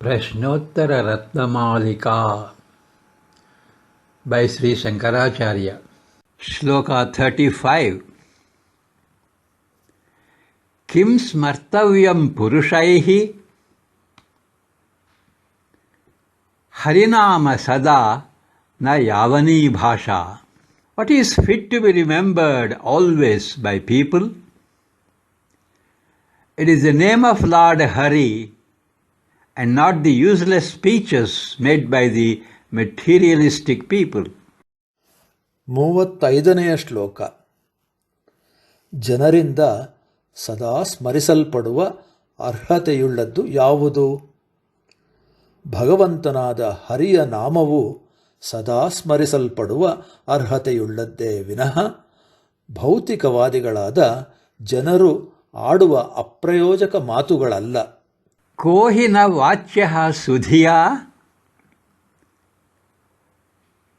ಪ್ರಶ್ನೋತ್ತರ ರತ್ನಮಾಲಿಕಾ by Sri Shankaracharya. Shloka 35. Kim smartavyam purushaihi harinama sada na yavani bhasha. What is fit to be remembered always by people? It is the name of Lord Hari and not the useless speeches made by the materialistic people. 35ನೆಯ ಶ್ಲೋಕ. ಜನರಿಂದ ಸದಾ ಸ್ಮರಿಸಲ್ಪಡುವ ಅರ್ಹತೆಯುಳ್ಳದ್ದು ಯಾವುದು? ಭಗವಂತನಾದ ಹರಿಯ ನಾಮವು ಸದಾ ಸ್ಮರಿಸಲ್ಪಡುವ ಅರ್ಹತೆಯುಳ್ಳದ್ದೇ ವಿನಃ ಭೌತಿಕವಾದಿಗಳಾದ ಜನರು ಆಡುವ ಅಪ್ರಯೋಜಕ ಮಾತುಗಳಲ್ಲ. ಕೋಹಿನ ವಾಚ್ಯ ಸುಧಿಯಾ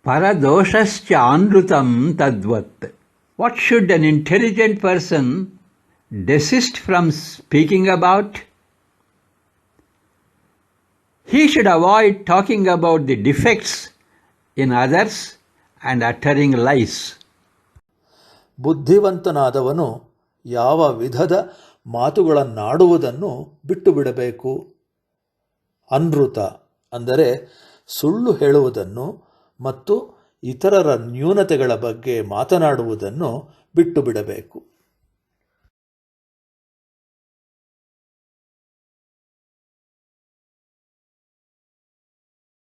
ಪರದೋಷಶ್ಚ ಅನೃತಂ ತದ್ವತ್. What should an intelligent person desist from speaking about? He should avoid talking about the defects in others and uttering lies. ಬುದ್ಧಿವಂತನಾದವನು ಯಾವ ವಿಧದ ಮಾತುಗಳನ್ನಾಡುವುದನ್ನು ಬಿಟ್ಟು ಬಿಡಬೇಕು? ಅನೃತ ಅಂದರೆ ಸುಳ್ಳು ಹೇಳುವುದನ್ನು ಮತ್ತು ಇತರರ ನ್ಯೂನತೆಗಳ ಬಗ್ಗೆ ಮಾತನಾಡುವುದನ್ನು ಬಿಟ್ಟು ಬಿಡಬೇಕು.